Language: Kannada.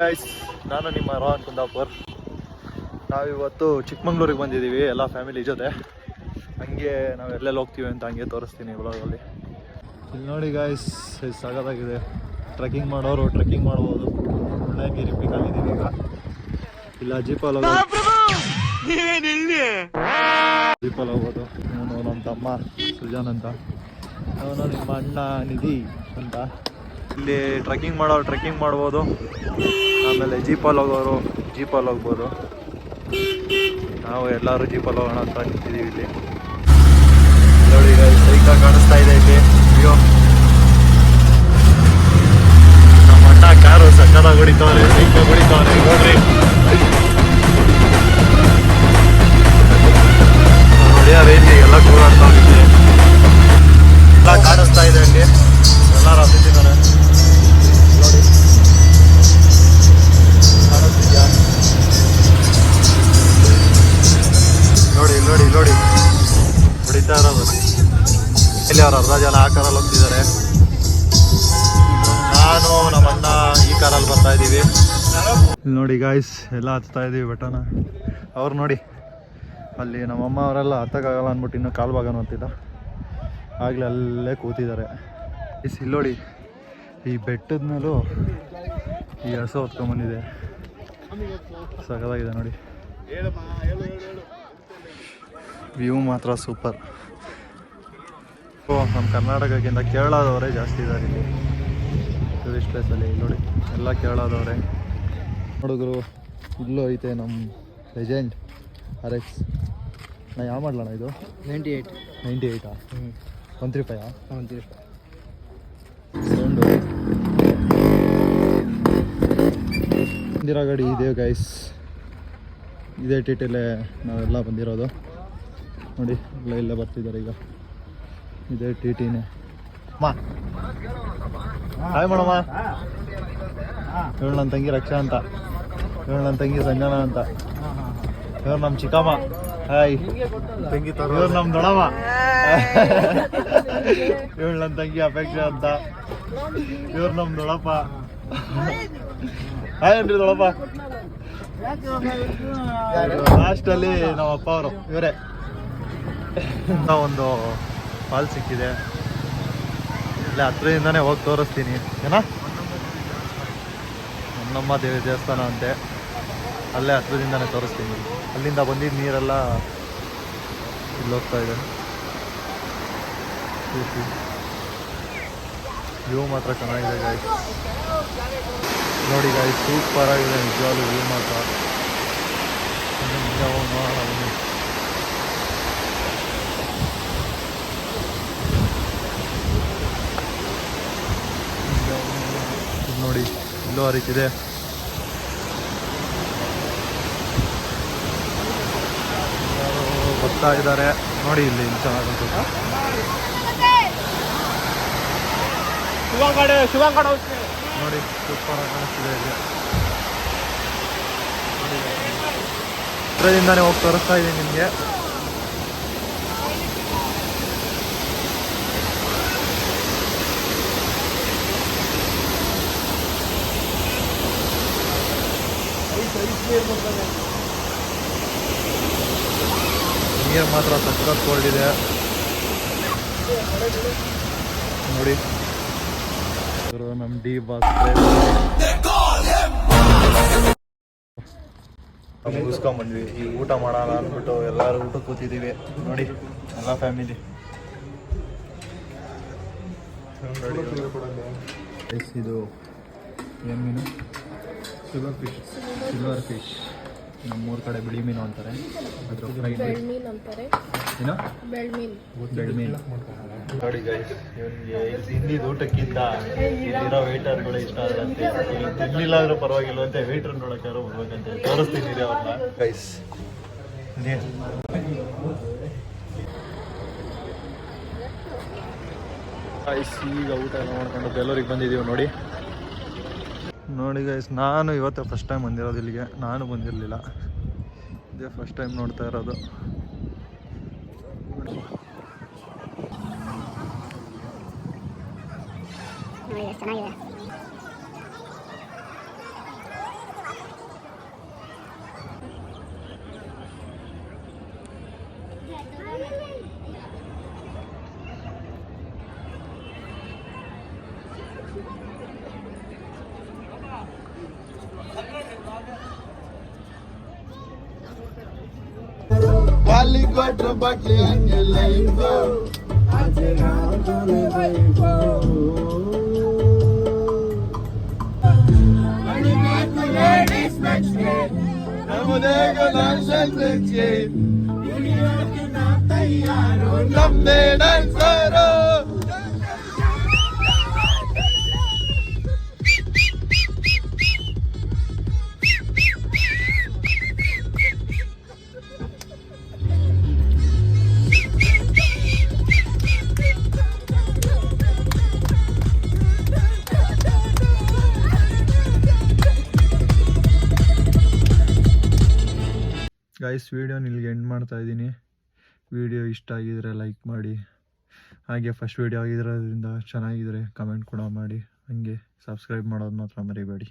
ಗೈಸ್, ನಾನು ನಿಮ್ಮ ರೋಹನ್ ಕುಂದಾಪುರ್. ನಾವಿವತ್ತು ಚಿಕ್ಕಮಂಗ್ಳೂರಿಗೆ ಬಂದಿದ್ದೀವಿ ಎಲ್ಲ ಫ್ಯಾಮಿಲಿ ಜೊತೆ. ಹಂಗೆ ನಾವು ಎಲ್ಲೆಲ್ಲಿ ಹೋಗ್ತೀವಿ ಅಂತ ಹಂಗೆ ತೋರಿಸ್ತೀನಿ ವ್ಲಾಗಲ್ಲಿ. ಇಲ್ಲಿ ನೋಡಿ ಗೈಸ್, ಸಗದಾಗಿದೆ. ಟ್ರೆಕ್ಕಿಂಗ್ ಮಾಡೋರು ಟ್ರೆಕ್ಕಿಂಗ್ ಮಾಡ್ಬೋದು. ಮುಳ್ಳಯ್ಯನಗಿರಿ ಪೀಕಲ್ಲಿದ್ದೀವಿ ಈಗ. ಇಲ್ಲ ಜೀಪಲ್ಲಿ ಹೋಗ್ಬೋದು. ಅವನು ನಮ್ಮ ತಮ್ಮ ಸುಜಾನ್ ಅಂತ, ಅವನು ನಿಮ್ಮ ಅಣ್ಣ ನಿಧಿ ಅಂತ. ಇಲ್ಲಿ ಟ್ರೆಕ್ಕಿಂಗ್ ಮಾಡೋರು ಟ್ರೆಕ್ಕಿಂಗ್ ಮಾಡ್ಬೋದು. ಆಮೇಲೆ ಜೀಪಲ್ಲಿ ಹೋಗೋರು ಜೀಪಲ್ಲಿ ಹೋಗ್ಬೋದು. ನಾವು ಎಲ್ಲರೂ ಜೀಪಲ್ಲಿ ಹೋಗೋಣ ಅಂತ ನಿಂತಿದ್ದೀವಿ ಇಲ್ಲಿ. ನೋಡಿ ಈಗ ಸೈಕಲ್ ಕಾಣಿಸ್ತಾ ಇದೆ ಇಲ್ಲಿ. ಅಯ್ಯೋ, ನಮ್ಮ ಅಣ್ಣ ಕಾರು ಸಕ್ಕತ್ತಾಗಿ ಹೊಡಿತವ್ರೆ, ಸೈಕಲ್ ಹೊಡಿತವ್ರೆ ನೋಡ್ರಿ. ಹೊಡಿಯೋ ರೇಂಜಿ ಎಲ್ಲ ಕೂಗಾಡ್ತಾವ್ರಿಗೆ ಎಲ್ಲ ಕಾಣಿಸ್ತಾ ಇದೆ ಅಲ್ಲಿ. ಎಲ್ಲರೂ ಹತ್ತಿದ್ದಾರೆ ನೋಡಿ, ಕಾಣಿಸ್ತಿದ್ಯಾ? ನೋಡಿ ನೋಡಿ ನೋಡಿ ಹೊಡಿತಾ ಇರೋದು. ಇಲ್ಲಿ ಅವ್ರು ಅರ್ಧ ಜನ ಆ ಕಾರಲ್ಲಿ ಹೋಗ್ತಿದ್ದಾರೆ. ನಾನು ನಮ್ಮ ಅಣ್ಣ ಈ ಕಾರಲ್ಲಿ ಬರ್ತಾ ಇದ್ದೀವಿ. ಇಲ್ಲಿ ನೋಡಿ ಗಾಯ್ಸ್, ಎಲ್ಲ ಹತ್ತಾ ಇದ್ದೀವಿ ಬೆಟ್ಟನ. ಅವ್ರು ನೋಡಿ ಅಲ್ಲಿ ನಮ್ಮಮ್ಮ ಅವರೆಲ್ಲ ಹತ್ತಕ್ಕಾಗಲ್ಲ ಅಂದ್ಬಿಟ್ಟು ಇನ್ನೂ ಕಾಲು ಭಾಗನೂ ಹತ್ತಿಲ್ಲ, ಆಗಲೇ ಅಲ್ಲೇ ಕೂತಿದ್ದಾರೆ. ಇಲ್ಲಿ ನೋಡಿ, ಈ ಬೆಟ್ಟದ ಮೇಲೂ ಈ ಹಸು ಹೊತ್ಕೊಂಡ್ಬಂದಿದೆ. ಸಗದಾಗಿದೆ ನೋಡಿ, ವ್ಯೂ ಮಾತ್ರ ಸೂಪರ್. ನಮ್ಮ ಕರ್ನಾಟಕಕ್ಕಿಂತ ಕೇರಳದವರೇ ಜಾಸ್ತಿ ಇದ್ದಾರೆ ಇಲ್ಲಿ ಟೂರಿಸ್ಟ್ ಪ್ಲೇಸಲ್ಲಿ. ನೋಡಿ ಎಲ್ಲ ಕೇರಳದವರೇ. ಹುಡುಗರು ಇಲ್ಲೂ ಐತೆ ನಮ್ಮ ಲೆಜೆಂಡ್ RX. ನಾ ಯಾವ ಮಾಡ್ಲಣ್ಣ ಇದು? 98. 98 135 135 ಸೌಂಡು. ಇಂದಿರಾ ಗಾಡಿ ಇದೆ ಗೈಸ್. ಇದೇ ಟೀಟಲ್ಲೇ ನಾವೆಲ್ಲ ಬಂದಿರೋದು. ನೋಡಿ ಎಲ್ಲ ಇಲ್ಲೇ ಬರ್ತಿದ್ದಾರೆ ಈಗ. ಇದೇ TTನೇ. ಹಾಯ್ ಮಾಡಮ್ಮ. ಇವಳು ನನ್ನ ತಂಗಿ ರಕ್ಷಾ ಅಂತ, ಇವಳು ನನ್ನ ತಂಗಿ ಸಂಜನಾ ಅಂತ, ಇವ್ರು ನಮ್ಮ ಚಿಕ್ಕಮ್ಮ. ಹಾಯ್ ತಂಗಿ. ಇವ್ರು ನಮ್ಮ ದೊಡಮ್ಮ. ಇವಳು ನನ್ನ ತಂಗಿ ಅಪೇಕ್ಷೆ ಅಂತ, ಇವ್ರು ನಮ್ಮ ದೊಡಪ್ಪ. ಹಾಯ್ ಏನ್ರಿ ದೊಡಪ್ಪ. ಲಾಸ್ಟಲ್ಲಿ ನಮ್ಮ ಅಪ್ಪ ಅವರು ಇವರೇ. ಒಂದು ಫಾಲ್ ಸಿಕ್ಕಿದೆ, ಇಲ್ಲೇ ಹತ್ರದಿಂದನೇ ಹೋಗಿ ತೋರಿಸ್ತೀನಿ. ಏನಾ ನಮ್ಮ ದೇವಿ ದೇವಸ್ಥಾನ ಅಂತೆ, ಅಲ್ಲೇ ಹತ್ರದಿಂದನೇ ತೋರಿಸ್ತೀನಿ. ಅಲ್ಲಿಂದ ಬಂದಿದ್ದ ನೀರೆಲ್ಲ ಇಲ್ಲಿ ಹೋಗ್ತಾ ಇದೆ. ವ್ಯೂ ಮಾತ್ರ ಚೆನ್ನಾಗಿದೆ ಗಾಯ್ಸ್. ನೋಡಿ ಗಾಯ್ಸ್, ಸೂಪರ್ ಆಗಿದೆ ನಿಜವಾಗ್ಲೂ ವ್ಯೂ ಮಾತ್ರ. ನೋಡಿ ಇಲ್ಲೂ ಹರಿತಿದೆ. ಬರ್ತಾ ಇದ್ದಾರೆ ನೋಡಿ, ಇಲ್ಲಿ ಚೆನ್ನಾಗಿ ನೋಡಿ, ಸೂಪರ್ ಆಗಿ ಕಾಣಿಸ್ತಿದೆ ಇಲ್ಲಿ. ಹತ್ರದಿಂದಾನೇ ಹೋಗಿ ತೋರಿಸ್ತಾ ಇದ್ದೀನಿ ನಿಮಗೆ. ನೀರು ಮಾತ್ರ ಸಖತ್ ಕೋಲ್ಡ್ ಇದೆ ನೋಡಿ. ನಮ್ಮ ಡಿ ಬಾಸ್ ಮುಗಿಸ್ಕೊಂಡ್ಬಂದ್ವಿ. ಈಗ ಊಟ ಮಾಡೋಣ ಅಂದ್ಬಿಟ್ಟು ಎಲ್ಲರೂ ಊಟ ಕೂತಿದ್ದೀವಿ ನೋಡಿ, ಎಲ್ಲ ಫ್ಯಾಮಿಲಿ. ಇದು ಏನು ಮೀನು? Silver fish. ನಮ್ಮೂರ ಕಡೆ ಬಿಳಿ ಮೀನು ಅಂತಾರೆ. ಅದ್ರ ಬೆಳ್ಮೀನು ನೋಡಿ ಗೈಸ್. ಇವನಿಗೆ ತಿಂದಿದ್ದು ಊಟಕ್ಕಿಂತ ಇಲ್ಲಿರೋ ವೇಟರ್ಗಳು ಇಷ್ಟ ಆಗಂತೆ. ತಿನ್ಲಿಲ್ಲ ಆದ್ರೂ ಪರವಾಗಿಲ್ವಂತೆ, ವೇಟರ್ ನೋಡಕ್ಕೆ ಯಾರು ಬರ್ಬೇಕಂತೆ. ತೋರಿಸ್ತೀನಿ ಅವ್ರನ್ನ ಗೈಸ್. ಈಗ ಊಟ ಎಲ್ಲ ಮಾಡ್ಕೊಂಡು ಬೆಲ್ಲೂರಿಗೆ ಬಂದಿದ್ದೀವಿ ನೋಡಿ. ನೋಡಿ ಗೈಸ್, ನಾನು ಇವತ್ತು ಫಸ್ಟ್ ಟೈಮ್ ಬಂದಿರೋದು ಇಲ್ಲಿಗೆ. ನಾನು ಬಂದಿರಲಿಲ್ಲ, ಇದೇ ಫಸ್ಟ್ ಟೈಮ್ ನೋಡ್ತಾ ಇರೋದು. ಚೆನ್ನಾಗಿದೆ. ಕ್ವಾರ್ಟರ್ ಬಾಟ್ಲಿ ಹಂಗೆ ಲೈಫ್ ನಮ್ದೇ ಡ್ಯಾನ್ಸರು ಗೈಸ್ ವಿಡಿಯೋನ ಇಲ್ಲಿಗೆ ಎಂಡ್ ಮಾಡ್ತಾ ಇದ್ದೀನಿ. ವಿಡಿಯೋ ಇಷ್ಟ ಆಗಿದ್ರೆ ಲೈಕ್ ಮಾಡಿ, ಹಾಗೆ ಫಸ್ಟ್ ವಿಡಿಯೋ ಆಗಿರೋದ್ರಿಂದ ಚೆನ್ನಾಗಿದ್ರೆ ಕಮೆಂಟ್ ಕೂಡ ಮಾಡಿ, ಹಾಗೆ ಸಬ್ಸ್ಕ್ರೈಬ್ ಮಾಡೋದು ಮಾತ್ರ ಮರಿಬೇಡಿ.